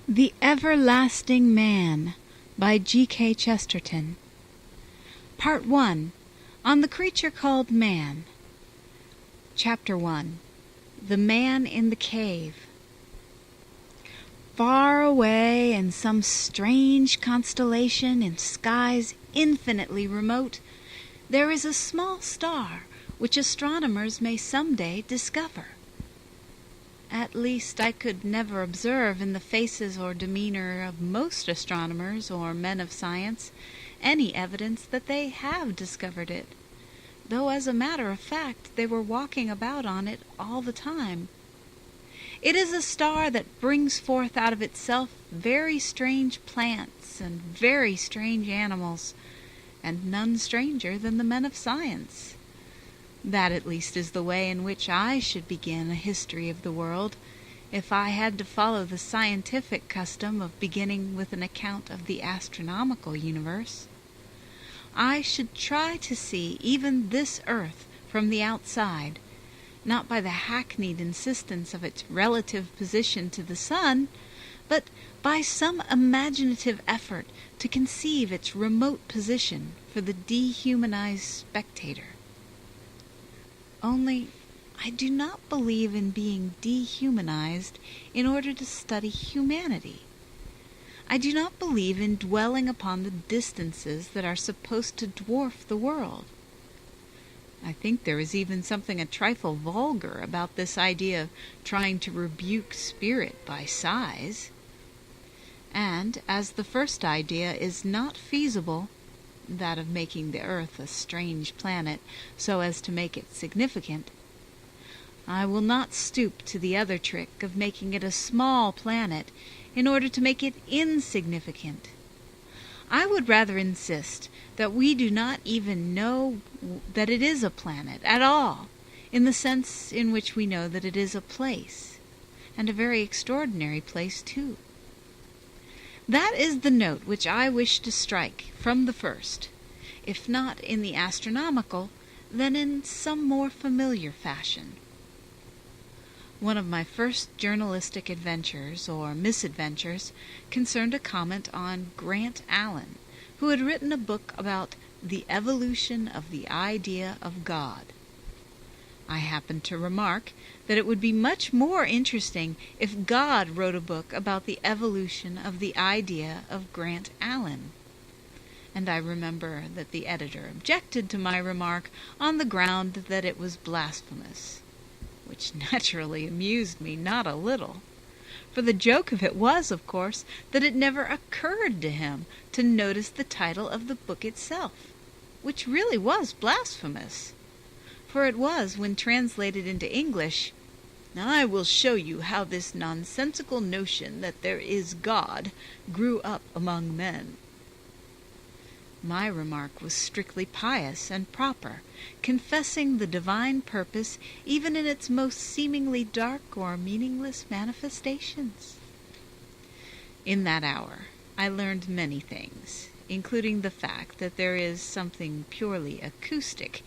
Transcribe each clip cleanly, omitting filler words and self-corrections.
The Everlasting Man by G K Chesterton. Part 1. On the Creature Called Man. Chapter 1. The Man in the Cave. Far away in some strange constellation in skies infinitely remote, there is a small star which astronomers may some day discover. At least I could never observe in the faces or demeanor of most astronomers or men of science any evidence that they have discovered it, though as a matter of fact they were walking about on it all the time. It is a star that brings forth out of itself very strange plants and very strange animals, and none stranger than the men of science. That at least is the way in which I should begin a history of the world, if I had to follow the scientific custom of beginning with an account of the astronomical universe. I should try to see even this earth from the outside, not by the hackneyed insistence of its relative position to the sun, but by some imaginative effort to conceive its remote position for the dehumanized spectator. Only, I do not believe in being dehumanized in order to study humanity. I do not believe in dwelling upon the distances that are supposed to dwarf the world. I think there is even something a trifle vulgar about this idea of trying to rebuke spirit by size. And as the first idea is not feasible, that of making the earth a strange planet so as to make it significant, I will not stoop to the other trick of making it a small planet in order to make it insignificant. I would rather insist that we do not even know that it is a planet at all, in the sense in which we know that it is a place, and a very extraordinary place too. That is the note which I wish to strike from the first, if not in the astronomical, then in some more familiar fashion. One of my first journalistic adventures, or misadventures, concerned a comment on Grant Allen, who had written a book about the evolution of the idea of God. I happened to remark that it would be much more interesting if God wrote a book about the evolution of the idea of Grant Allen. And I remember that the editor objected to my remark on the ground that it was blasphemous, which naturally amused me not a little. For the joke of it was, of course, that it never occurred to him to notice the title of the book itself, which really was blasphemous. For it was, when translated into English, "I will show you how this nonsensical notion that there is God grew up among men." My remark was strictly pious and proper, confessing the divine purpose even in its most seemingly dark or meaningless manifestations. In that hour I learned many things, including the fact that there is something purely acoustic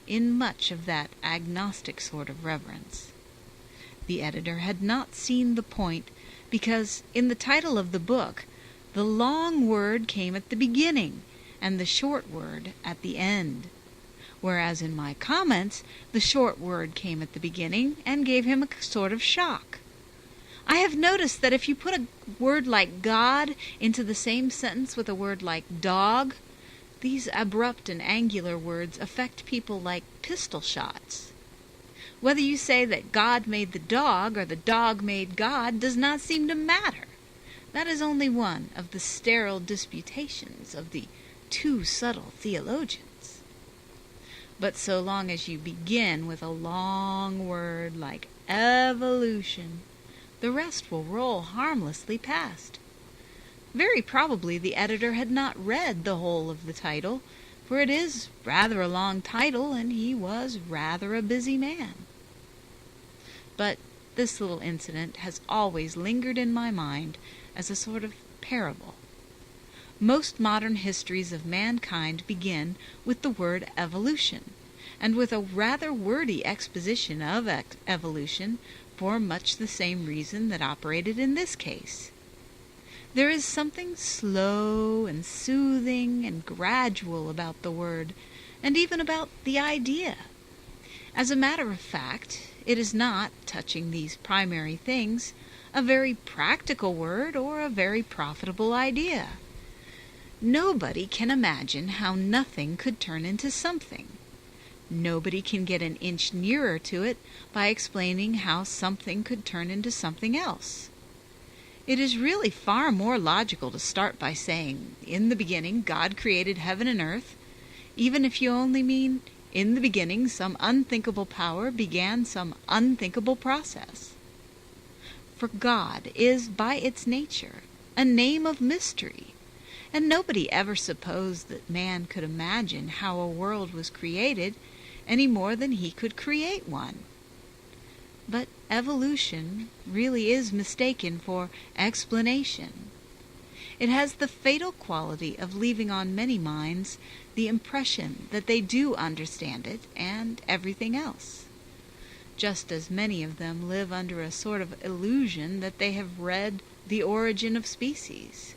in much of that agnostic sort of reverence. The editor had not seen the point, because in the title of the book the long word came at the beginning and the short word at the end, whereas in my comments the short word came at the beginning and gave him a sort of shock. I have noticed that if you put a word like God into the same sentence with a word like dog, these abrupt and angular words affect people like pistol shots. Whether you say that God made the dog or the dog made God does not seem to matter. That is only one of the sterile disputations of the too subtle theologians. But so long as you begin with a long word like evolution, the rest will roll harmlessly past. Very probably the editor had not read the whole of the title, for it is rather a long title, and he was rather a busy man. But this little incident has always lingered in my mind as a sort of parable. Most modern histories of mankind begin with the word evolution, and with a rather wordy exposition of evolution for much the same reason that operated in this case. There is something slow and soothing and gradual about the word, and even about the idea. As a matter of fact, it is not, touching these primary things, a very practical word or a very profitable idea. Nobody can imagine how nothing could turn into something. Nobody can get an inch nearer to it by explaining how something could turn into something else. It is really far more logical to start by saying, in the beginning God created heaven and earth, even if you only mean, in the beginning some unthinkable power began some unthinkable process. For God is by its nature a name of mystery, and nobody ever supposed that man could imagine how a world was created any more than he could create one. But evolution really is mistaken for explanation. It has the fatal quality of leaving on many minds the impression that they do understand it and everything else, just as many of them live under a sort of illusion that they have read The Origin of Species.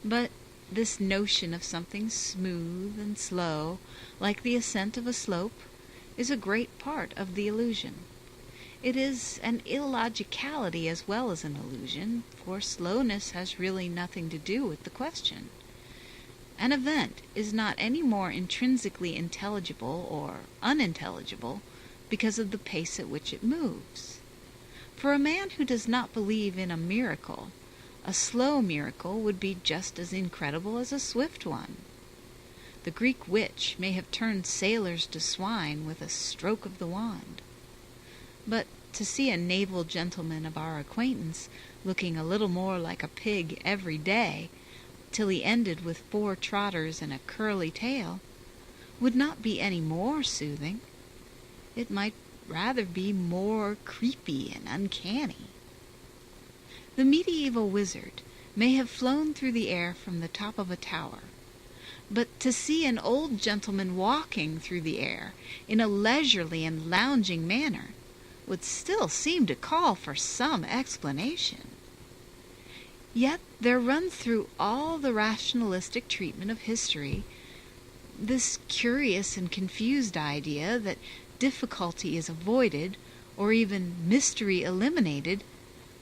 But this notion of something smooth and slow, like the ascent of a slope, is a great part of the illusion. It is an illogicality as well as an illusion, for slowness has really nothing to do with the question. An event is not any more intrinsically intelligible or unintelligible because of the pace at which it moves. For a man who does not believe in a miracle, a slow miracle would be just as incredible as a swift one. The Greek witch may have turned sailors to swine with a stroke of the wand. But to see a naval gentleman of our acquaintance looking a little more like a pig every day, till he ended with 4 trotters and a curly tail, would not be any more soothing. It might rather be more creepy and uncanny. The medieval wizard may have flown through the air from the top of a tower, but to see an old gentleman walking through the air in a leisurely and lounging manner would still seem to call for some explanation. Yet there runs through all the rationalistic treatment of history this curious and confused idea that difficulty is avoided, or even mystery eliminated,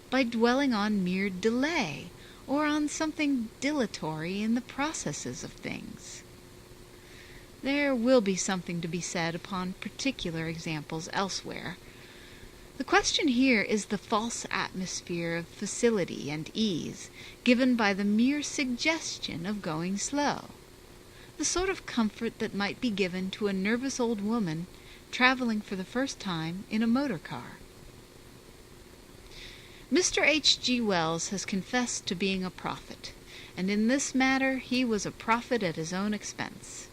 by dwelling on mere delay, or on something dilatory in the processes of things. There will be something to be said upon particular examples elsewhere. The question here is the false atmosphere of facility and ease given by the mere suggestion of going slow, the sort of comfort that might be given to a nervous old woman traveling for the first time in a motor car. Mr. H.G. Wells has confessed to being a prophet, and in this matter he was a prophet at his own expense.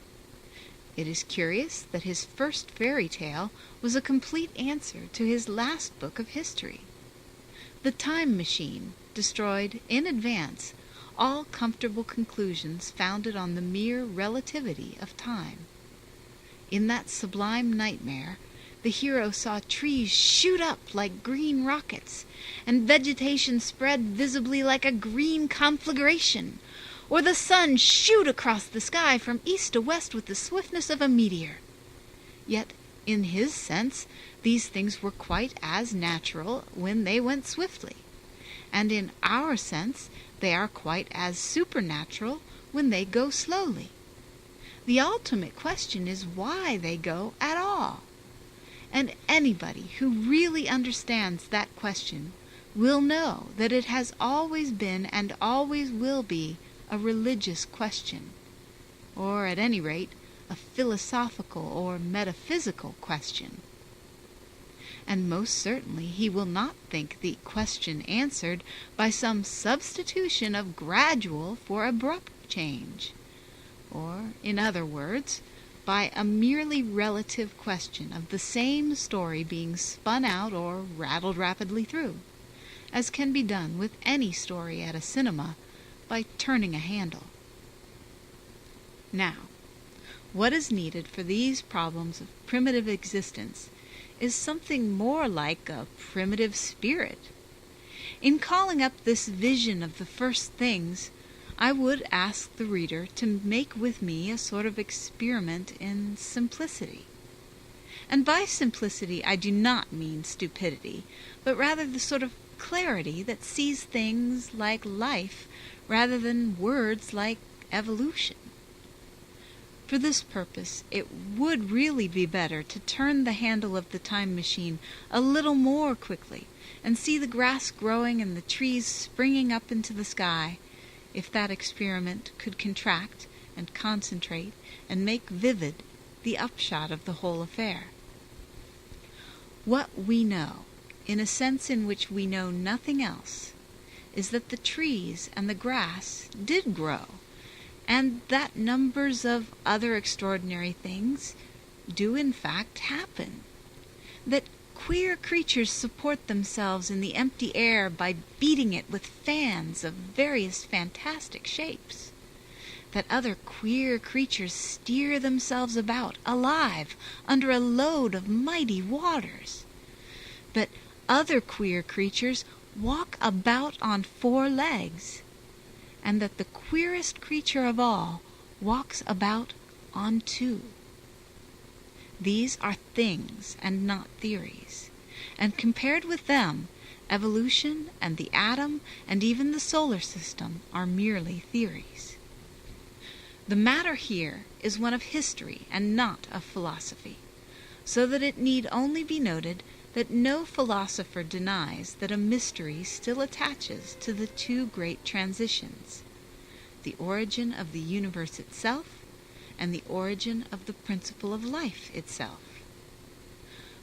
It is curious that his first fairy tale was a complete answer to his last book of history. The Time Machine destroyed in advance all comfortable conclusions founded on the mere relativity of time. In that sublime nightmare, the hero saw trees shoot up like green rockets, and vegetation spread visibly like a green conflagration, or the sun shoot across the sky from east to west with the swiftness of a meteor. Yet, in his sense, these things were quite as natural when they went swiftly, and in our sense they are quite as supernatural when they go slowly. The ultimate question is why they go at all. And anybody who really understands that question will know that it has always been and always will be a religious question, or at any rate a philosophical or metaphysical question. And most certainly he will not think the question answered by some substitution of gradual for abrupt change, or, in other words, by a merely relative question of the same story being spun out or rattled rapidly through, as can be done with any story at a cinema by turning a handle. Now, what is needed for these problems of primitive existence is something more like a primitive spirit. In calling up this vision of the first things, I would ask the reader to make with me a sort of experiment in simplicity. And by simplicity I do not mean stupidity, but rather the sort of clarity that sees things like life rather than words like evolution. For this purpose, it would really be better to turn the handle of the time machine a little more quickly and see the grass growing and the trees springing up into the sky, if that experiment could contract and concentrate and make vivid the upshot of the whole affair. What we know, in a sense in which we know nothing else, is that the trees and the grass did grow, and that numbers of other extraordinary things do in fact happen, that queer creatures support themselves in the empty air by beating it with fans of various fantastic shapes, that other queer creatures steer themselves about alive under a load of mighty waters, that other queer creatures walk about on 4 legs, and that the queerest creature of all walks about on 2. These are things and not theories, and compared with them, evolution and the atom and even the solar system are merely theories. The matter here is one of history and not of philosophy, so that it need only be noted that no philosopher denies that a mystery still attaches to the 2 great transitions, the origin of the universe itself and the origin of the principle of life itself.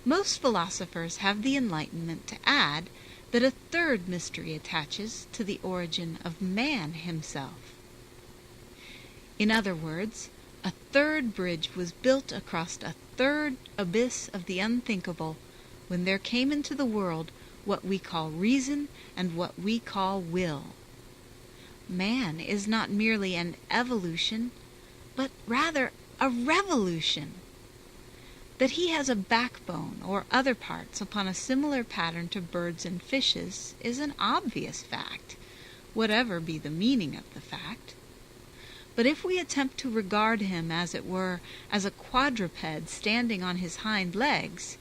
Most philosophers have the enlightenment to add that a 3rd mystery attaches to the origin of man himself. In other words, a 3rd bridge was built across a 3rd abyss of the unthinkable when there came into the world what we call reason and what we call will. Man is not merely an evolution, but rather a revolution. That he has a backbone or other parts upon a similar pattern to birds and fishes is an obvious fact, whatever be the meaning of the fact. But if we attempt to regard him, as it were, as a quadruped standing on his hind legs,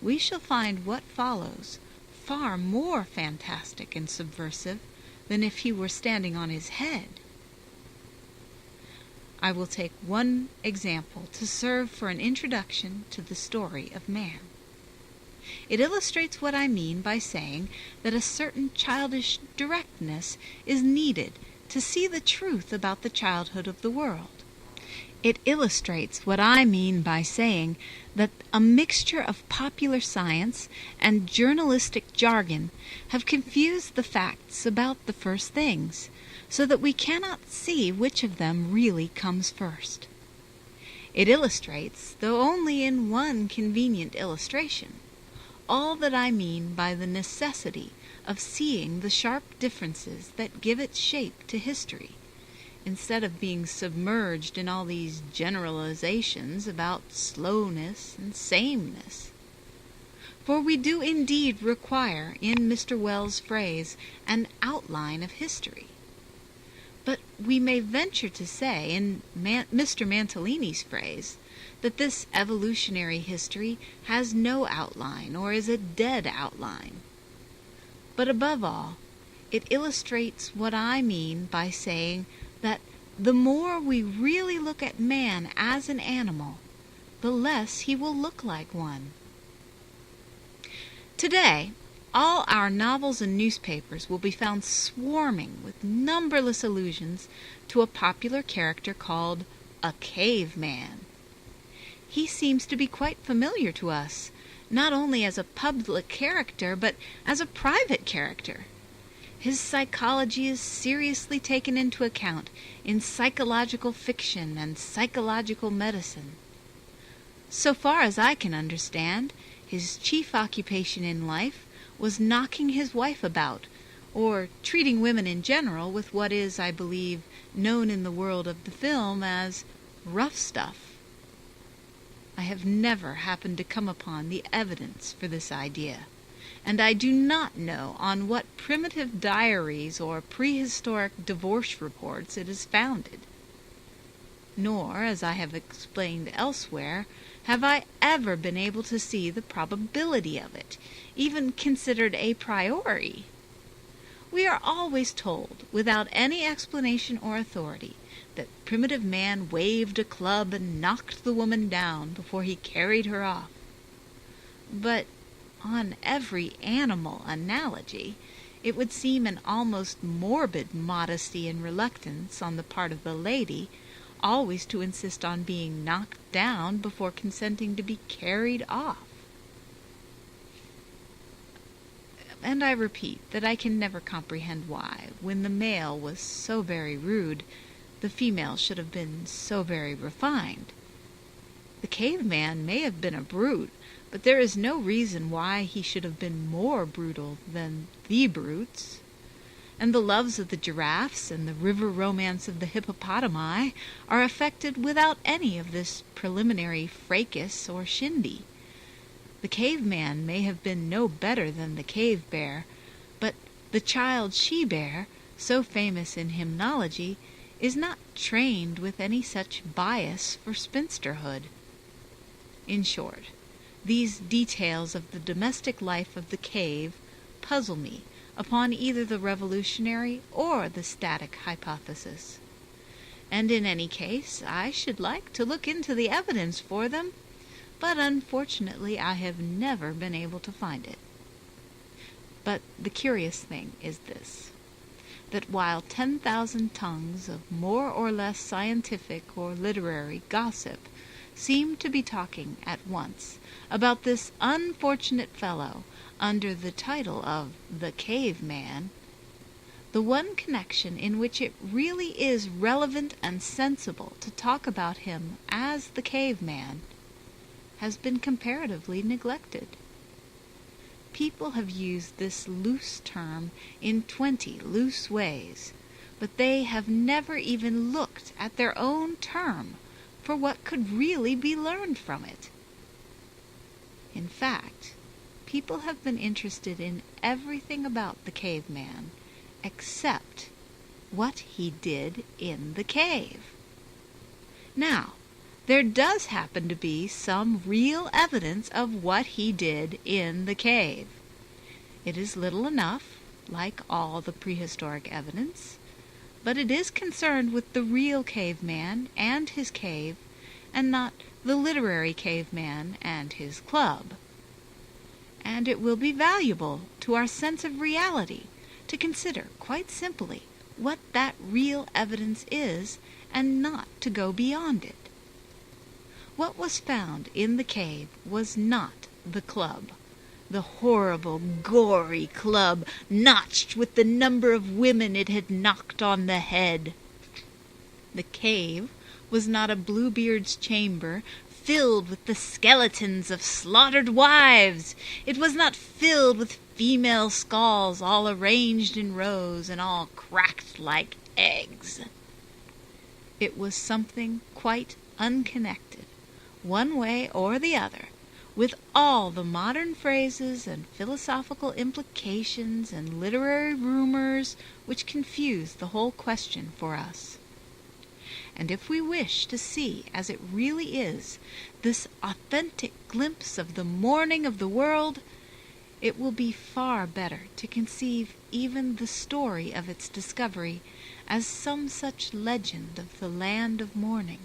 we shall find what follows far more fantastic and subversive than if he were standing on his head. I will take one example to serve for an introduction to the story of man. It illustrates what I mean by saying that a certain childish directness is needed to see the truth about the childhood of the world. It illustrates what I mean by saying that a mixture of popular science and journalistic jargon have confused the facts about the first things, so that we cannot see which of them really comes first. It illustrates, though only in one convenient illustration, all that I mean by the necessity of seeing the sharp differences that give its shape to history, instead of being submerged in all these generalizations about slowness and sameness. For we do indeed require, in Mr. Wells' phrase, an outline of history. But we may venture to say, in Mr. Mantalini's phrase, that this evolutionary history has no outline or is a dead outline. But above all, it illustrates what I mean by saying that the more we really look at man as an animal, the less he will look like one. Today, all our novels and newspapers will be found swarming with numberless allusions to a popular character called a caveman. He seems to be quite familiar to us, not only as a public character, but as a private character. His psychology is seriously taken into account in psychological fiction and psychological medicine. So far as I can understand, his chief occupation in life was knocking his wife about, or treating women in general with what is, I believe, known in the world of the film as rough stuff. I have never happened to come upon the evidence for this idea, and I do not know on what primitive diaries or prehistoric divorce reports it is founded. Nor, as I have explained elsewhere, have I ever been able to see the probability of it, even considered a priori. We are always told, without any explanation or authority, that primitive man waved a club and knocked the woman down before he carried her off. But on every animal analogy, it would seem an almost morbid modesty and reluctance on the part of the lady always to insist on being knocked down before consenting to be carried off. And I repeat that I can never comprehend why, when the male was so very rude, the female should have been so very refined. The caveman may have been a brute, but there is no reason why he should have been more brutal than the brutes. And the loves of the giraffes and the river romance of the hippopotami are affected without any of this preliminary fracas or shindy. The caveman may have been no better than the cave bear, but the child she-bear, so famous in hymnology, is not trained with any such bias for spinsterhood. In short, these details of the domestic life of the cave puzzle me upon either the revolutionary or the static hypothesis. And in any case, I should like to look into the evidence for them, but unfortunately I have never been able to find it. But the curious thing is this, that while 10,000 tongues of more or less scientific or literary gossip seem to be talking at once about this unfortunate fellow under the title of the caveman, the one connection in which it really is relevant and sensible to talk about him as the caveman has been comparatively neglected. People have used this loose term in 20 loose ways, but they have never even looked at their own term for what could really be learned from it. In fact, people have been interested in everything about the caveman except what he did in the cave. Now, there does happen to be some real evidence of what he did in the cave. It is little enough, like all the prehistoric evidence, but it is concerned with the real caveman and his cave, and not the literary caveman and his club. And it will be valuable to our sense of reality to consider quite simply what that real evidence is, and not to go beyond it. What was found in the cave was not the club, the horrible, gory club, notched with the number of women it had knocked on the head. The cave was not a Bluebeard's chamber filled with the skeletons of slaughtered wives. It was not filled with female skulls all arranged in rows and all cracked like eggs. It was something quite unconnected, one way or the other, with all the modern phrases and philosophical implications and literary rumors which confuse the whole question for us. And if we wish to see as it really is this authentic glimpse of the morning of the world, it will be far better to conceive even the story of its discovery as some such legend of the land of morning.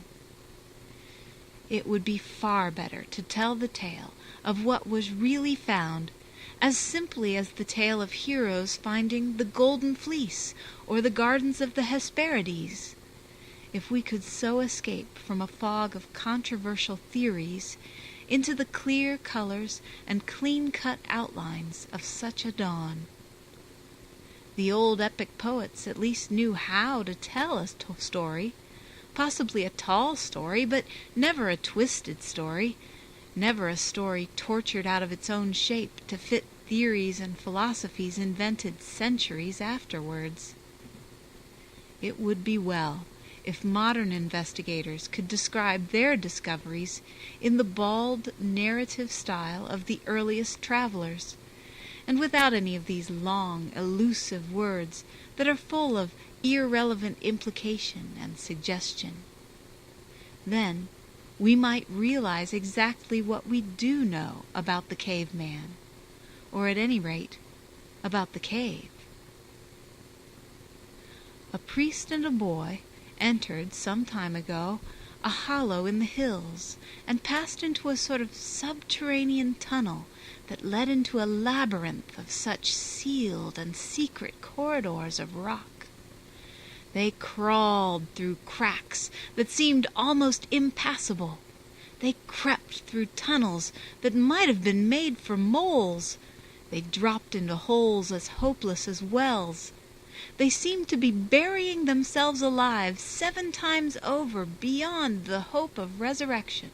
It would be far better to tell the tale of what was really found as simply as the tale of heroes finding the golden fleece or the gardens of the Hesperides. If we could so escape from a fog of controversial theories into the clear colors and clean-cut outlines of such a dawn. The old epic poets at least knew how to tell a story, possibly a tall story, but never a twisted story, never a story tortured out of its own shape to fit theories and philosophies invented centuries afterwards. It would be well if modern investigators could describe their discoveries in the bald narrative style of the earliest travelers, and without any of these long, elusive words that are full of irrelevant implication and suggestion. Then we might realize exactly what we do know about the caveman, or at any rate, about the cave. A priest and a boy entered some time ago a hollow in the hills and passed into a sort of subterranean tunnel that led into a labyrinth of such sealed and secret corridors of rock. They crawled through cracks that seemed almost impassable. They crept through tunnels that might have been made for moles. They dropped into holes as hopeless as wells. They seemed to be burying themselves alive 7 times over beyond the hope of resurrection.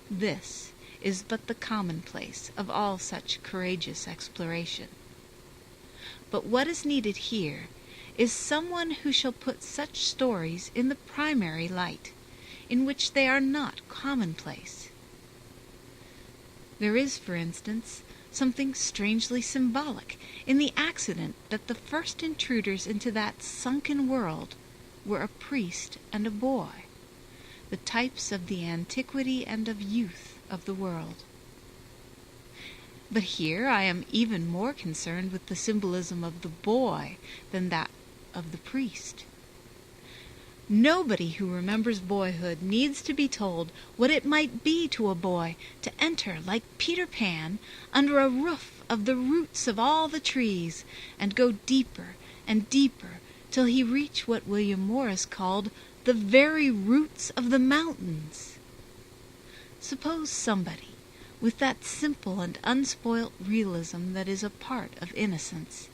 This is but the commonplace of all such courageous exploration. But what is needed here is someone who shall put such stories in the primary light, in which they are not commonplace. There is, for instance, something strangely symbolic in the accident that the first intruders into that sunken world were a priest and a boy, the types of the antiquity and of youth of the world. But here I am even more concerned with the symbolism of the boy than that of the priest. Nobody who remembers boyhood needs to be told what it might be to a boy to enter, like Peter Pan, under a roof of the roots of all the trees, and go deeper and deeper till he reach what William Morris called the very roots of the mountains. Suppose somebody, with that simple and unspoilt realism that is a part of innocence,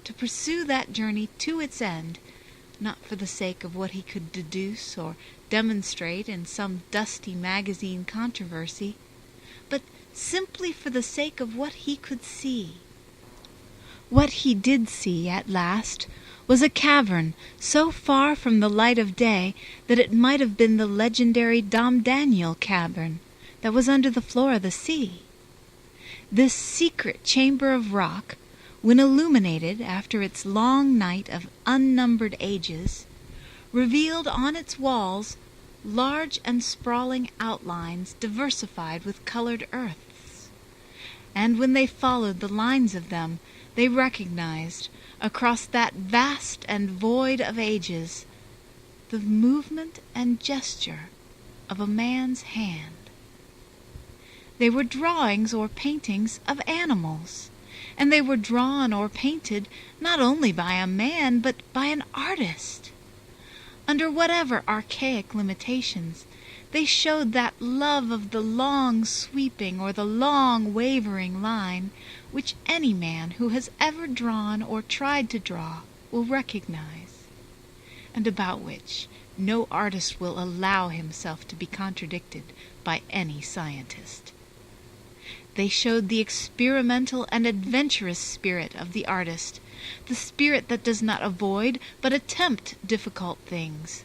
to pursue that journey to its end, not for the sake of what he could deduce or demonstrate in some dusty magazine controversy, but simply for the sake of what he could see. What he did see at last was a cavern so far from the light of day that it might have been the legendary Dom Daniel cavern that was under the floor of the sea. This secret chamber of rock, when illuminated after its long night of unnumbered ages, revealed on its walls large and sprawling outlines diversified with colored earths. And when they followed the lines of them, they recognized, across that vast and void of ages, the movement and gesture of a man's hand. They were drawings or paintings of animals, and they were drawn or painted not only by a man, but by an artist. Under whatever archaic limitations, they showed that love of the long sweeping or the long wavering line which any man who has ever drawn or tried to draw will recognize, and about which no artist will allow himself to be contradicted by any scientist. They showed the experimental and adventurous spirit of the artist, the spirit that does not avoid but attempt difficult things,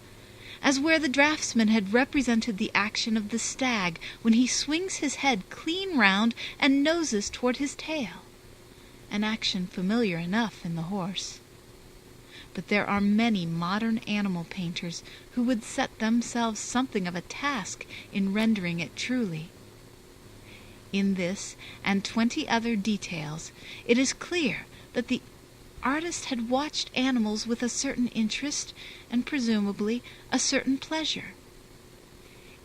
as where the draftsman had represented the action of the stag when he swings his head clean round and noses toward his tail, an action familiar enough in the horse. But there are many modern animal painters who would set themselves something of a task in rendering it truly. In this and 20 other details, it is clear that the artist had watched animals with a certain interest and presumably a certain pleasure.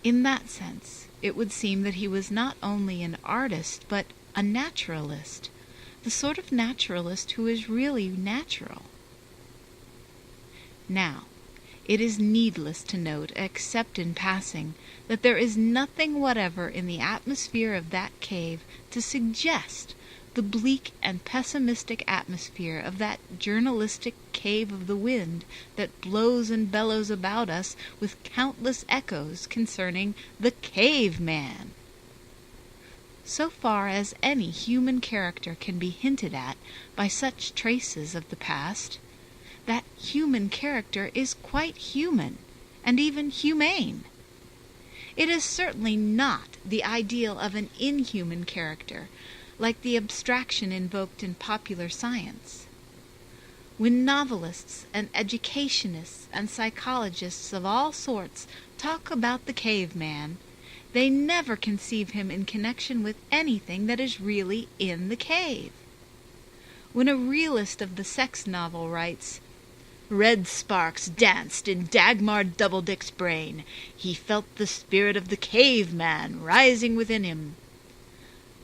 In that sense, it would seem that he was not only an artist, but a naturalist, the sort of naturalist who is really natural. Now, it is needless to note, except in passing, that there is nothing whatever in the atmosphere of that cave to suggest the bleak and pessimistic atmosphere of that journalistic cave of the wind that blows and bellows about us with countless echoes concerning the caveman. So far as any human character can be hinted at by such traces of the past, that human character is quite human, and even humane. It is certainly not the ideal of an inhuman character, like the abstraction invoked in popular science. When novelists and educationists and psychologists of all sorts talk about the caveman, they never conceive him in connection with anything that is really in the cave. When a realist of the sex novel writes, "Red sparks danced in Dagmar Doubledick's brain. He felt the spirit of the caveman rising within him,"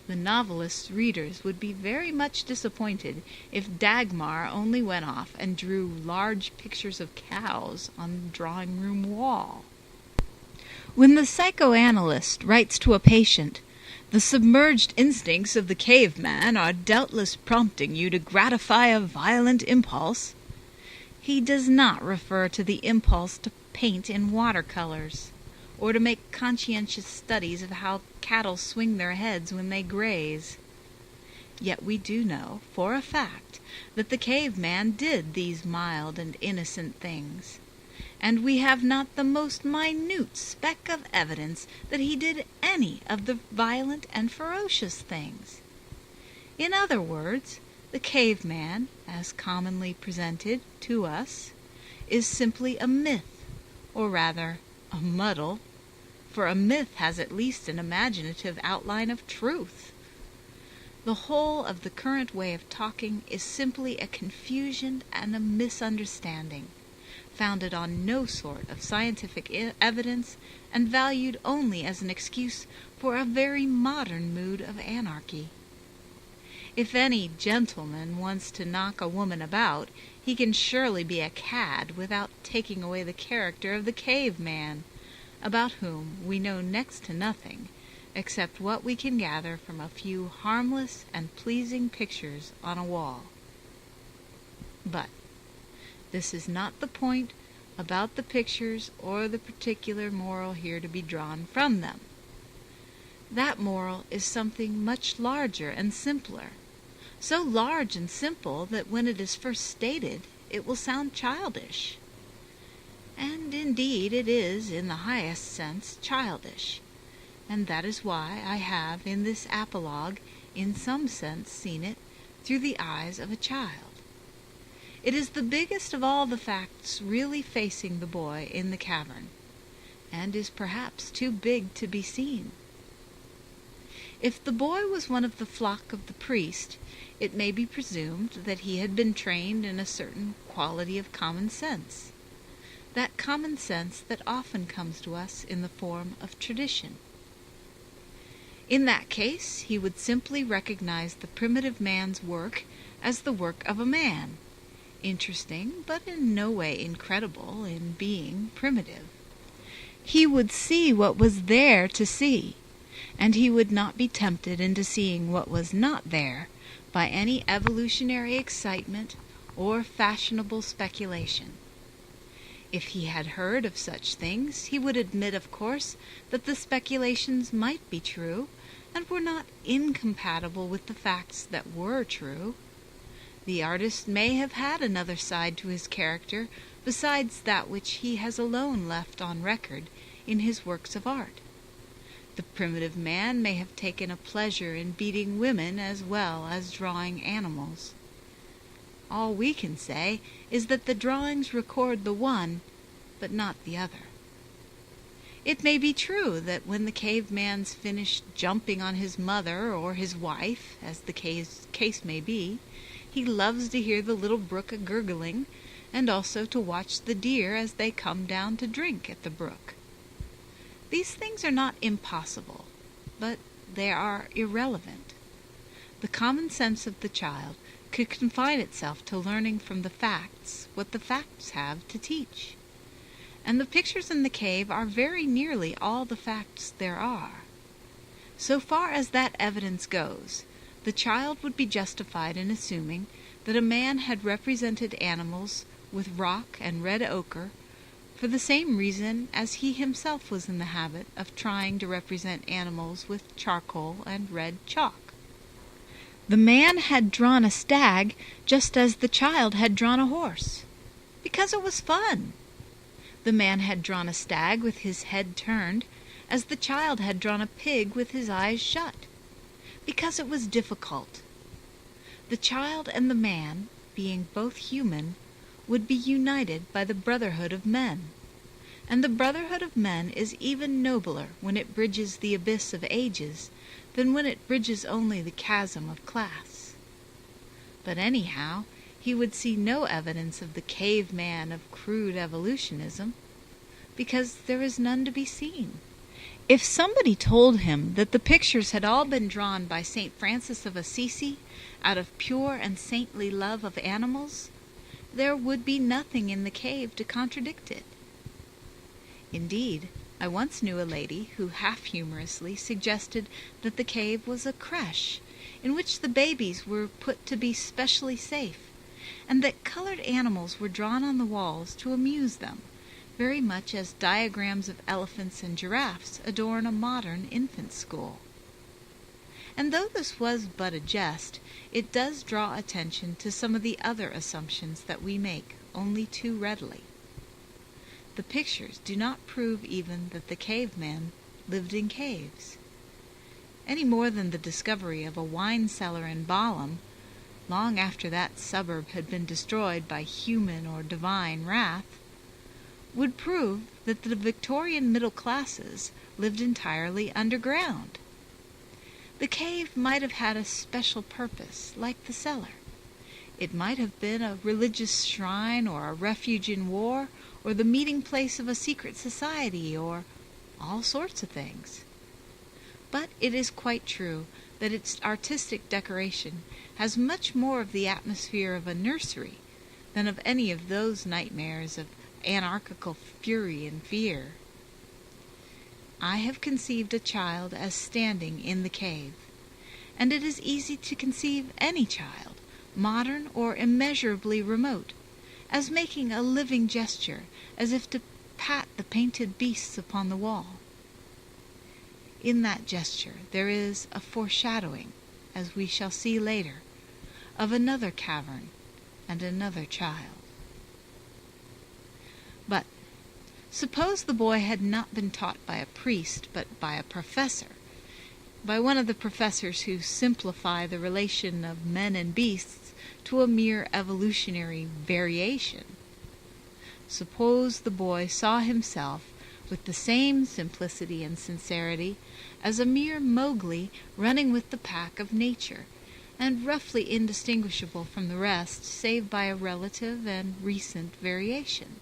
the novelist's readers would be very much disappointed if Dagmar only went off and drew large pictures of cows on the drawing-room wall. When the psychoanalyst writes to a patient, "The submerged instincts of the caveman are doubtless prompting you to gratify a violent impulse," he does not refer to the impulse to paint in watercolors, or to make conscientious studies of how cattle swing their heads when they graze. Yet we do know, for a fact, that the caveman did these mild and innocent things, and we have not the most minute speck of evidence that he did any of the violent and ferocious things. In other words, the caveman, as commonly presented to us, is simply a myth, or rather, a muddle, for a myth has at least an imaginative outline of truth. The whole of the current way of talking is simply a confusion and a misunderstanding, founded on no sort of scientific evidence and valued only as an excuse for a very modern mood of anarchy. If any gentleman wants to knock a woman about, he can surely be a cad without taking away the character of the caveman, about whom we know next to nothing, except what we can gather from a few harmless and pleasing pictures on a wall. But this is not the point about the pictures or the particular moral here to be drawn from them. That moral is something much larger and simpler, so large and simple that when it is first stated it will sound childish. And indeed it is, in the highest sense, childish, and that is why I have in this apologue in some sense seen it through the eyes of a child. It is the biggest of all the facts really facing the boy in the cavern, and is perhaps too big to be seen. If the boy was one of the flock of the priest, it may be presumed that he had been trained in a certain quality of common sense, that common sense that often comes to us in the form of tradition. In that case, he would simply recognize the primitive man's work as the work of a man, interesting but in no way incredible in being primitive. He would see what was there to see, and he would not be tempted into seeing what was not there by any evolutionary excitement or fashionable speculation. If he had heard of such things, he would admit, of course, that the speculations might be true, and were not incompatible with the facts that were true. The artist may have had another side to his character besides that which he has alone left on record in his works of art. The primitive man may have taken a pleasure in beating women as well as drawing animals. All we can say is that the drawings record the one, but not the other. It may be true that when the caveman's finished jumping on his mother or his wife, as the case may be, he loves to hear the little brook a-gurgling, and also to watch the deer as they come down to drink at the brook. These things are not impossible, but they are irrelevant. The common sense of the child could confine itself to learning from the facts what the facts have to teach. And the pictures in the cave are very nearly all the facts there are. So far as that evidence goes, the child would be justified in assuming that a man had represented animals with rock and red ochre for the same reason as he himself was in the habit of trying to represent animals with charcoal and red chalk. The man had drawn a stag just as the child had drawn a horse, because it was fun. The man had drawn a stag with his head turned, as the child had drawn a pig with his eyes shut, Because it was difficult. The child and the man, being both human, would be united by the brotherhood of men. And the brotherhood of men is even nobler when it bridges the abyss of ages than when it bridges only the chasm of class. But anyhow, he would see no evidence of the caveman of crude evolutionism, because there is none to be seen. If somebody told him that the pictures had all been drawn by St. Francis of Assisi out of pure and saintly love of animals, there would be nothing in the cave to contradict it. Indeed, I once knew a lady who half-humorously suggested that the cave was a creche in which the babies were put to be specially safe, and that colored animals were drawn on the walls to amuse them, very much as diagrams of elephants and giraffes adorn a modern infant school. And though this was but a jest, it does draw attention to some of the other assumptions that we make only too readily. The pictures do not prove even that the cavemen lived in caves, any more than the discovery of a wine cellar in Balaam, long after that suburb had been destroyed by human or divine wrath, would prove that the Victorian middle classes lived entirely underground. The cave might have had a special purpose, like the cellar. It might have been a religious shrine or a refuge in war, or the meeting place of a secret society, or all sorts of things. But it is quite true that its artistic decoration has much more of the atmosphere of a nursery than of any of those nightmares of anarchical fury and fear. I have conceived a child as standing in the cave, and it is easy to conceive any child, modern or immeasurably remote, as making a living gesture, as if to pat the painted beasts upon the wall. In that gesture there is a foreshadowing, as we shall see later, of another cavern and another child. But suppose the boy had not been taught by a priest, but by a professor, by one of the professors who simplify the relation of men and beasts to a mere evolutionary variation. Suppose the boy saw himself with the same simplicity and sincerity as a mere Mowgli running with the pack of nature, and roughly indistinguishable from the rest save by a relative and recent variation.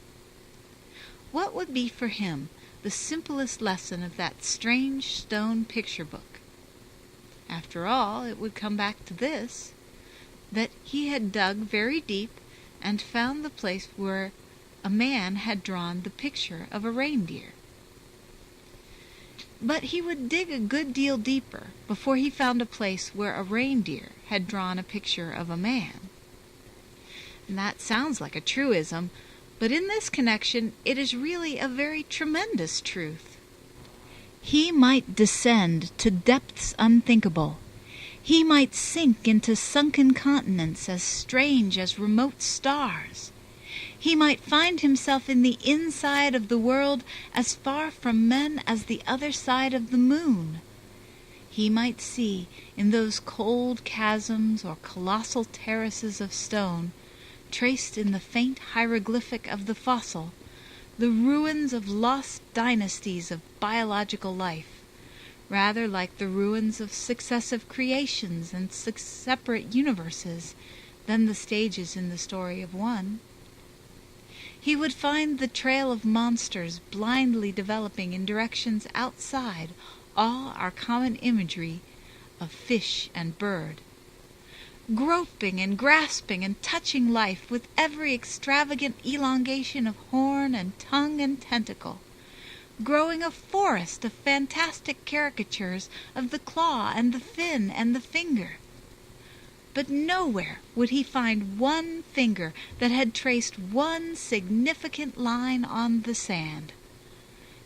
What would be for him the simplest lesson of that strange stone picture book? After all, it would come back to this, that he had dug very deep and found the place where a man had drawn the picture of a reindeer. But he would dig a good deal deeper before he found a place where a reindeer had drawn a picture of a man. And that sounds like a truism, but in this connection it is really a very tremendous truth. He might descend to depths unthinkable. He might sink into sunken continents as strange as remote stars. He might find himself in the inside of the world as far from men as the other side of the moon. He might see in those cold chasms or colossal terraces of stone, traced in the faint hieroglyphic of the fossil, the ruins of lost dynasties of biological life, rather like the ruins of successive creations and separate universes than the stages in the story of one. He would find the trail of monsters blindly developing in directions outside all our common imagery of fish and bird, groping and grasping and touching life with every extravagant elongation of horn and tongue and tentacle, growing a forest of fantastic caricatures of the claw and the fin and the finger. But nowhere would he find one finger that had traced one significant line on the sand.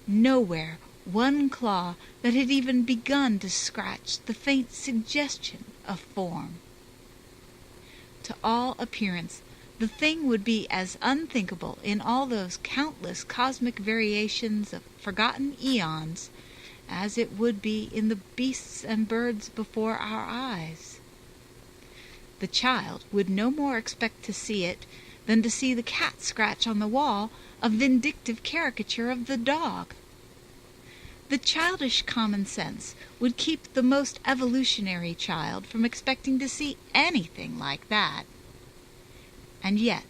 Nowhere one claw that had even begun to scratch the faint suggestion of form. To all appearance, the thing would be as unthinkable in all those countless cosmic variations of forgotten eons as it would be in the beasts and birds before our eyes. The child would no more expect to see it than to see the cat scratch on the wall a vindictive caricature of the dog. The childish common sense would keep the most evolutionary child from expecting to see anything like that. And yet,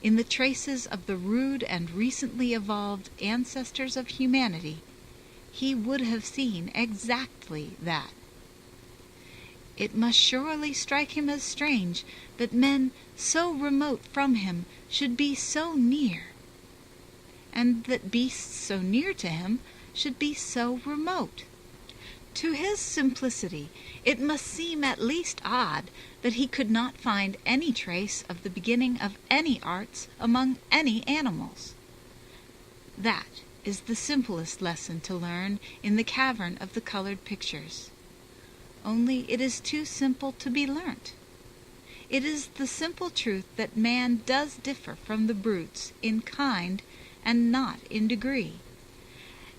in the traces of the rude and recently evolved ancestors of humanity, he would have seen exactly that. It must surely strike him as strange that men so remote from him should be so near, and that beasts so near to him should be so remote. To his simplicity, it must seem at least odd that he could not find any trace of the beginning of any arts among any animals. That is the simplest lesson to learn in the cavern of the colored pictures. Only it is too simple to be learnt. It is the simple truth that man does differ from the brutes in kind and not in degree.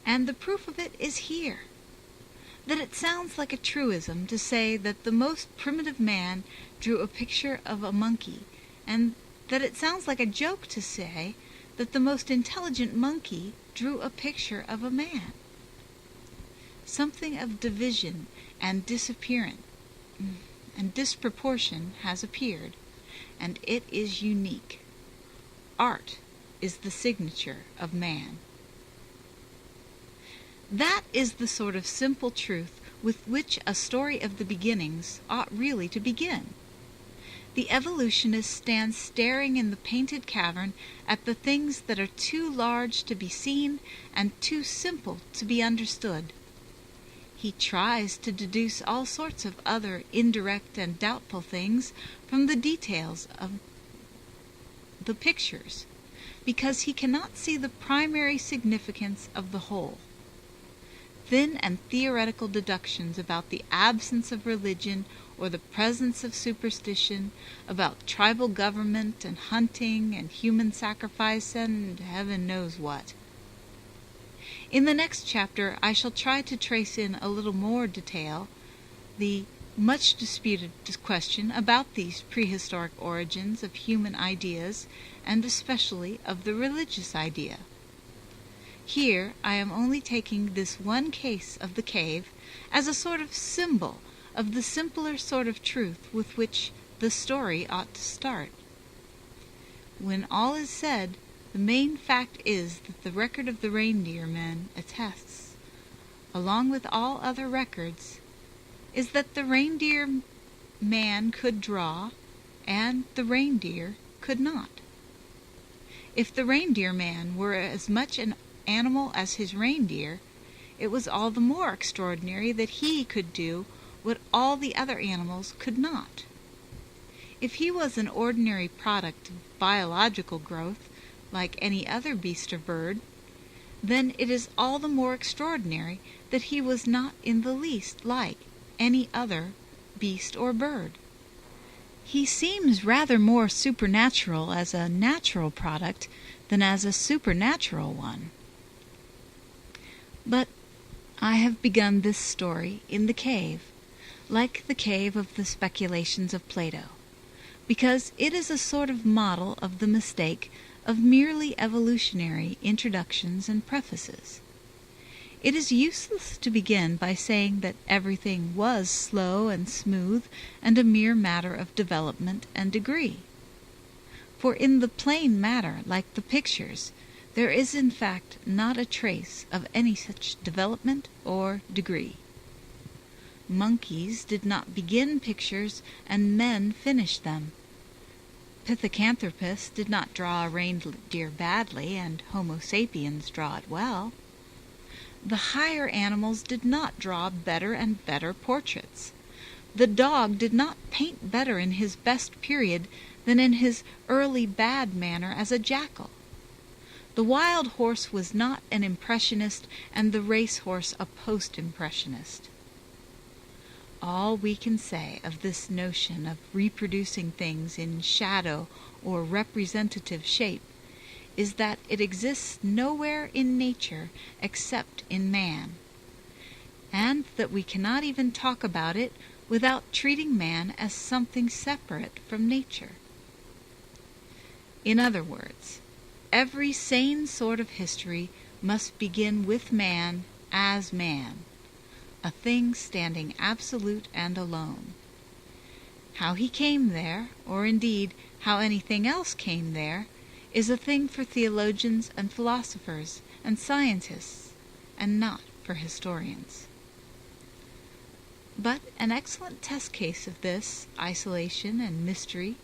And the proof of it is here. That it sounds like a truism to say that the most primitive man drew a picture of a monkey, and that it sounds like a joke to say that the most intelligent monkey drew a picture of a man. Something of division and disappearance and disproportion has appeared, and it is unique. Art is the signature of man. That is the sort of simple truth with which a story of the beginnings ought really to begin. The evolutionist stands staring in the painted cavern at the things that are too large to be seen and too simple to be understood. He tries to deduce all sorts of other indirect and doubtful things from the details of the pictures, because he cannot see the primary significance of the whole. Thin and theoretical deductions about the absence of religion or the presence of superstition, about tribal government and hunting and human sacrifice and heaven knows what. In the next chapter I shall try to trace in a little more detail the much disputed question about these prehistoric origins of human ideas, and especially of the religious idea. Here I am only taking this one case of the cave as a sort of symbol of the simpler sort of truth with which the story ought to start. When all is said, the main fact is that the record of the reindeer men attests, along with all other records, is that the reindeer man could draw, and the reindeer could not. If the reindeer man were as much an animal as his reindeer, it was all the more extraordinary that he could do what all the other animals could not. If he was an ordinary product of biological growth, like any other beast or bird, then it is all the more extraordinary that he was not in the least like any other beast or bird. He seems rather more supernatural as a natural product than as a supernatural one. But I have begun this story in the cave, like the cave of the speculations of Plato, because it is a sort of model of the mistake of merely evolutionary introductions and prefaces. It is useless to begin by saying that everything was slow and smooth and a mere matter of development and degree. For in the plain matter, like the pictures, there is in fact not a trace of any such development or degree. Monkeys did not begin pictures and men finish them. Pithecanthropus did not draw a reindeer badly, and Homo sapiens draw it well. The higher animals did not draw better and better portraits. The dog did not paint better in his best period than in his early bad manner as a jackal. The wild horse was not an impressionist, and the race-horse a post-impressionist. All we can say of this notion of reproducing things in shadow or representative shape is that it exists nowhere in nature except in man, and that we cannot even talk about it without treating man as something separate from nature. In other words, every sane sort of history must begin with man as man, a thing standing absolute and alone. How he came there, or indeed how anything else came there, is a thing for theologians and philosophers and scientists, and not for historians. But an excellent test case of this isolation and mystery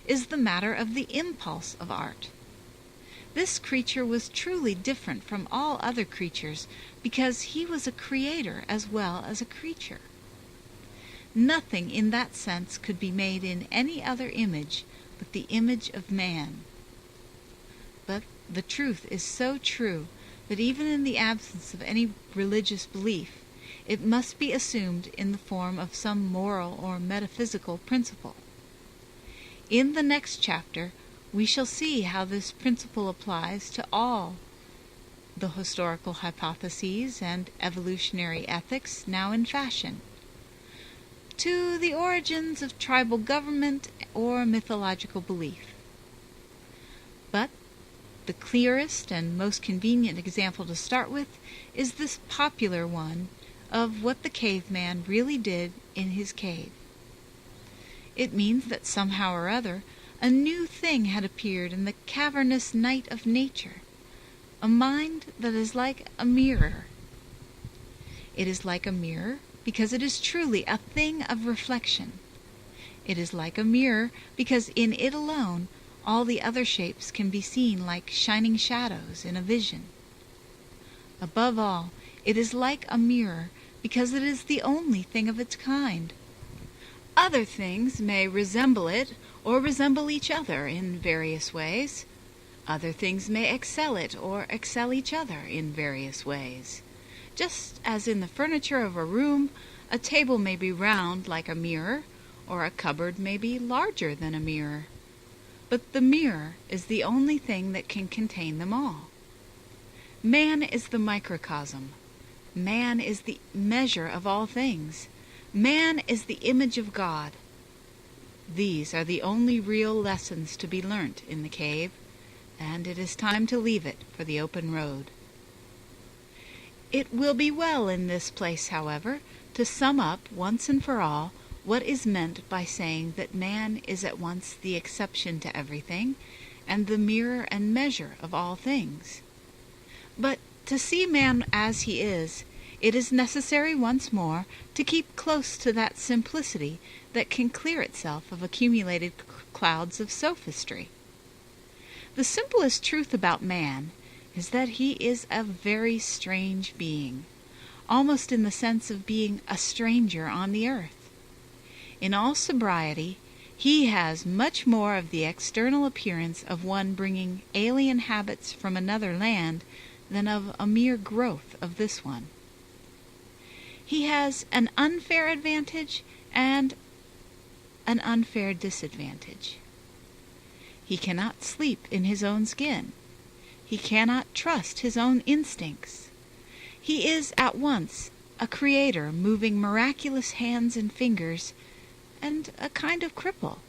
is the matter of the impulse of art. This creature was truly different from all other creatures because he was a creator as well as a creature. Nothing in that sense could be made in any other image but the image of man. But the truth is so true that even in the absence of any religious belief, it must be assumed in the form of some moral or metaphysical principle. In the next chapter, we shall see how this principle applies to all the historical hypotheses and evolutionary ethics now in fashion, to the origins of tribal government or mythological belief. But the clearest and most convenient example to start with is this popular one of what the caveman really did in his cave. It means that somehow or other a new thing had appeared in the cavernous night of nature, a mind that is like a mirror. It is like a mirror because it is truly a thing of reflection. It is like a mirror because in it alone all the other shapes can be seen like shining shadows in a vision. Above all, it is like a mirror because it is the only thing of its kind. Other things may resemble it or resemble each other in various ways. Other things may excel it or excel each other in various ways. Just as in the furniture of a room, a table may be round like a mirror, or a cupboard may be larger than a mirror. But the mirror is the only thing that can contain them all. Man is the microcosm. Man is the measure of all things. Man is the image of God. These are the only real lessons to be learnt in the cave, and it is time to leave it for the open road. It will be well in this place, however, to sum up once and for all what is meant by saying that man is at once the exception to everything and the mirror and measure of all things. But to see man as he is, it is necessary once more to keep close to that simplicity that can clear itself of accumulated clouds of sophistry. The simplest truth about man is that he is a very strange being, almost in the sense of being a stranger on the earth. In all sobriety, he has much more of the external appearance of one bringing alien habits from another land than of a mere growth of this one. He has an unfair advantage and an unfair disadvantage. He cannot sleep in his own skin. He cannot trust his own instincts. He is at once a creator moving miraculous hands and fingers, and a kind of cripple.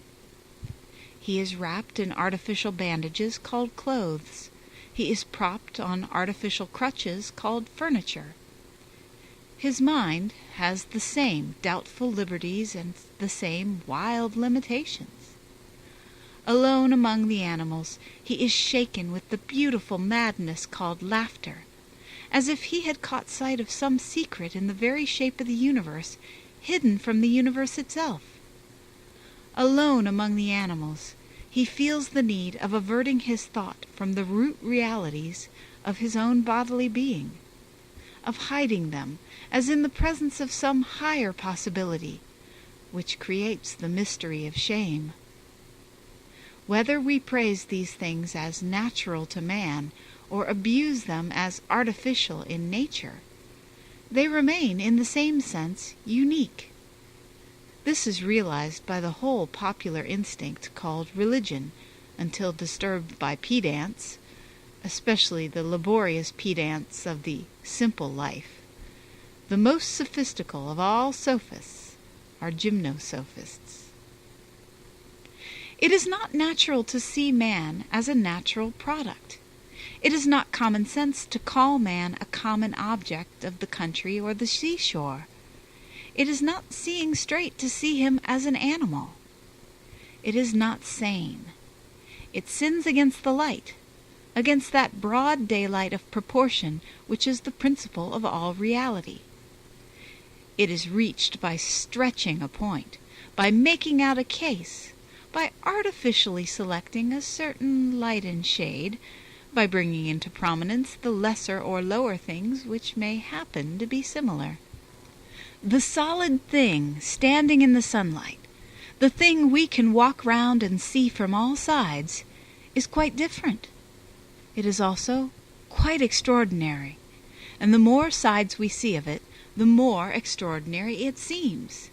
He is wrapped in artificial bandages called clothes. He is propped on artificial crutches called furniture. His mind has the same doubtful liberties and the same wild limitations. Alone among the animals, he is shaken with the beautiful madness called laughter, as if he had caught sight of some secret in the very shape of the universe, hidden from the universe itself. Alone among the animals, he feels the need of averting his thought from the root realities of his own bodily being, of hiding them as in the presence of some higher possibility, which creates the mystery of shame. Whether we praise these things as natural to man, or abuse them as artificial in nature, they remain in the same sense unique. This is realized by the whole popular instinct called religion, until disturbed by pedants, especially the laborious pedants of the simple life. The most sophistical of all sophists are gymnosophists. It is not natural to see man as a natural product. It is not common sense to call man a common object of the country or the seashore. It is not seeing straight to see him as an animal. It is not sane. It sins against the light, against that broad daylight of proportion which is the principle of all reality. It is reached by stretching a point, by making out a case, by artificially selecting a certain light and shade, by bringing into prominence the lesser or lower things which may happen to be similar. The solid thing standing in the sunlight, the thing we can walk round and see from all sides, is quite different. It is also quite extraordinary, and the more sides we see of it, the more extraordinary it seems.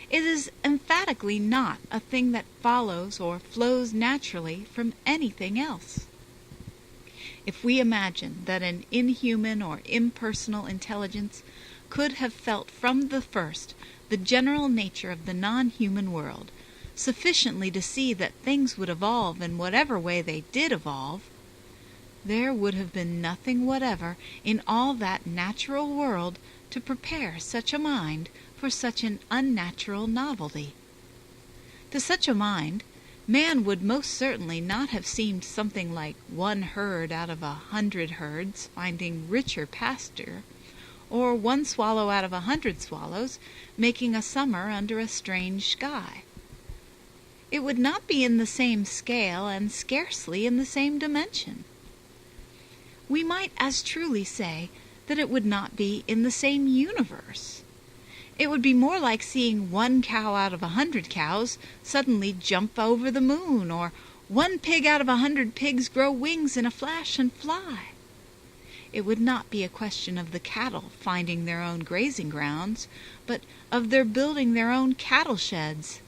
It is emphatically not a thing that follows or flows naturally from anything else. If we imagine that an inhuman or impersonal intelligence could have felt from the first the general nature of the non-human world, sufficiently to see that things would evolve in whatever way they did evolve, there would have been nothing whatever in all that natural world to prepare such a mind for such an unnatural novelty. To such a mind, man would most certainly not have seemed something like one herd out of 100 herds finding richer pasture, or one swallow out of 100 swallows making a summer under a strange sky. It would not be in the same scale and scarcely in the same dimension. We might as truly say that it would not be in the same universe. It would be more like seeing one cow out of 100 cows suddenly jump over the moon, or one pig out of 100 pigs grow wings in a flash and fly. It would not be a question of the cattle finding their own grazing grounds, but of their building their own cattle sheds.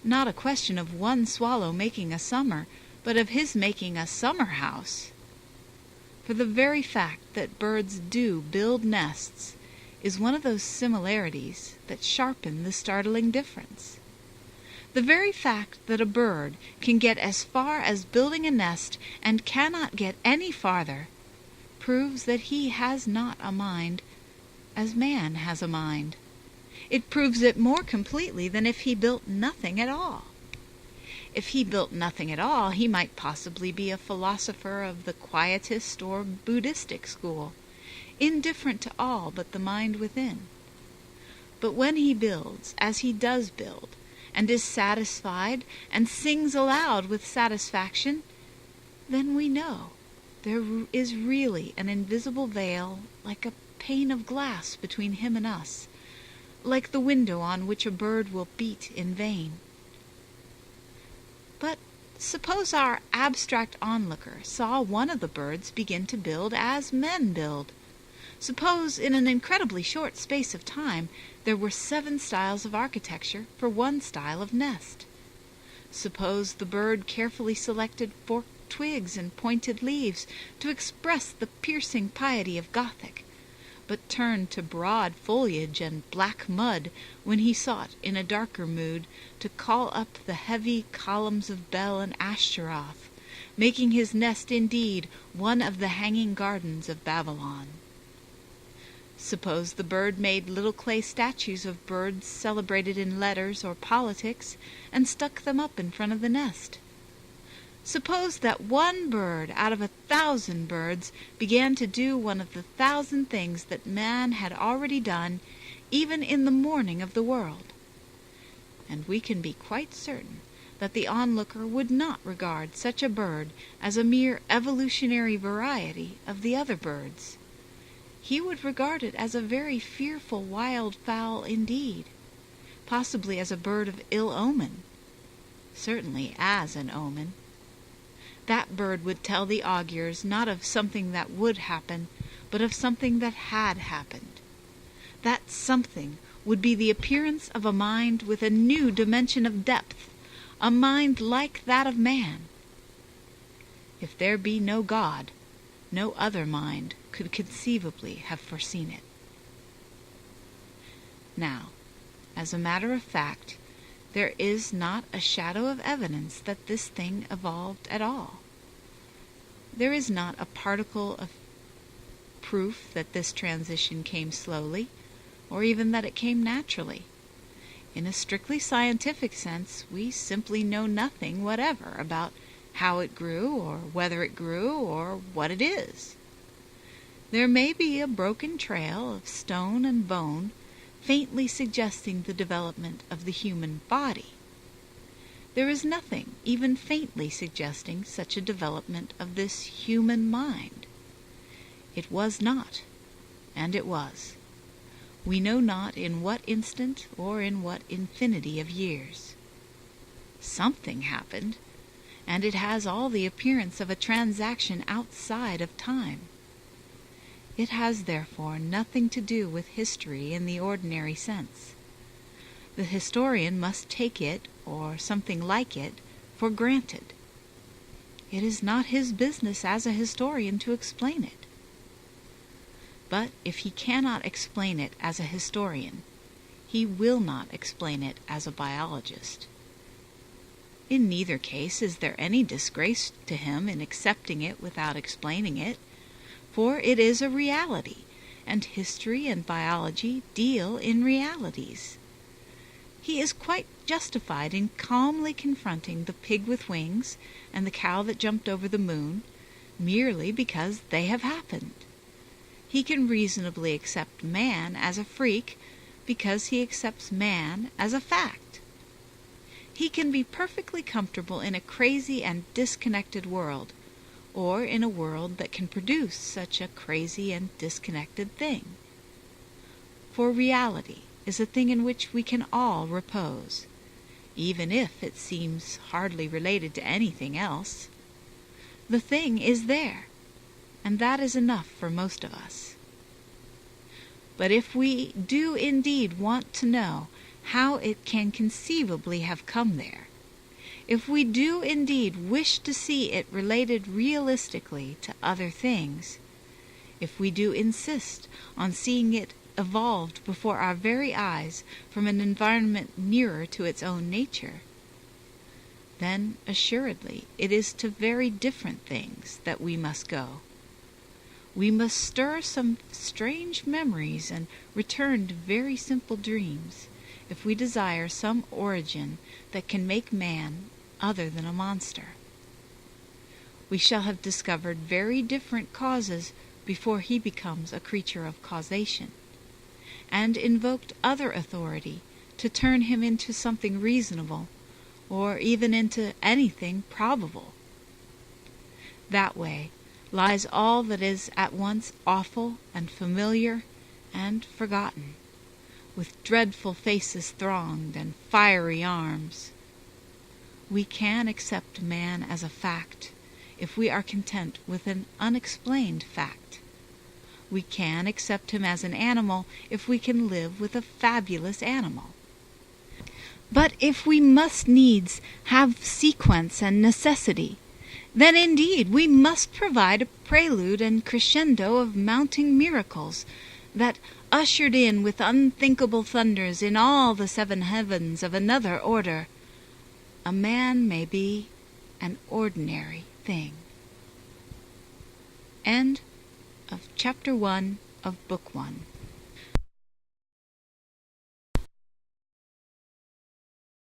Not a question of one swallow making a summer, but of his making a summer house. For the very fact that birds do build nests is one of those similarities that sharpen the startling difference. The very fact that a bird can get as far as building a nest and cannot get any farther proves that he has not a mind as man has a mind. It proves it more completely than if he built nothing at all. If he built nothing at all, he might possibly be a philosopher of the Quietist or Buddhistic school, indifferent to all but the mind within. But when he builds, as he does build, and is satisfied, and sings aloud with satisfaction, then we know there is really an invisible veil like a pane of glass between him and us, like the window on which a bird will beat in vain. But suppose our abstract onlooker saw one of the birds begin to build as men build. Suppose in an incredibly short space of time there were 7 styles of architecture for one style of nest. Suppose the bird carefully selected forked twigs and pointed leaves to express the piercing piety of Gothic, but turned to broad foliage and black mud when he sought in a darker mood to call up the heavy columns of Bel and Ashtaroth, making his nest indeed one of the hanging gardens of Babylon. Suppose the bird made little clay statues of birds celebrated in letters or politics and stuck them up in front of the nest. Suppose that one bird out of 1,000 birds began to do one of the 1,000 things that man had already done even in the morning of the world. And we can be quite certain that the onlooker would not regard such a bird as a mere evolutionary variety of the other birds. He would regard it as a very fearful wild fowl indeed, possibly as a bird of ill omen, certainly as an omen. That bird would tell the augurs not of something that would happen, but of something that had happened. That something would be the appearance of a mind with a new dimension of depth, a mind like that of man. If there be no God, no other mind could conceivably have foreseen it. Now, as a matter of fact, there is not a shadow of evidence that this thing evolved at all. There is not a particle of proof that this transition came slowly, or even that it came naturally. In a strictly scientific sense, we simply know nothing whatever about how it grew, or whether it grew, or what it is. There may be a broken trail of stone and bone faintly suggesting the development of the human body. There is nothing even faintly suggesting such a development of this human mind. It was not, and it was. We know not in what instant or in what infinity of years. Something happened, and it has all the appearance of a transaction outside of time. It has therefore nothing to do with history in the ordinary sense. The historian must take it, or something like it, for granted. It is not his business as a historian to explain it. But if he cannot explain it as a historian, he will not explain it as a biologist. In neither case is there any disgrace to him in accepting it without explaining it, for it is a reality, and history and biology deal in realities. He is quite justified in calmly confronting the pig with wings and the cow that jumped over the moon, merely because they have happened. He can reasonably accept man as a freak because he accepts man as a fact. He can be perfectly comfortable in a crazy and disconnected world, or in a world that can produce such a crazy and disconnected thing. For reality is a thing in which we can all repose, even if it seems hardly related to anything else. The thing is there, and that is enough for most of us. But if we do indeed want to know how it can conceivably have come there, if we do indeed wish to see it related realistically to other things, if we do insist on seeing it evolved before our very eyes from an environment nearer to its own nature, then assuredly it is to very different things that we must go. We must stir some strange memories and return to very simple dreams if we desire some origin that can make man other than a monster. We shall have discovered very different causes before he becomes a creature of causation, and invoked other authority to turn him into something reasonable, or even into anything probable. That way lies all that is at once awful and familiar and forgotten, with dreadful faces thronged and fiery arms. We can accept man as a fact if we are content with an unexplained fact. We can accept him as an animal if we can live with a fabulous animal. But if we must needs have sequence and necessity, then indeed we must provide a prelude and crescendo of mounting miracles that, ushered in with unthinkable thunders in all the seven heavens of another order, a man may be an ordinary thing. End of Chapter 1 of Book 1.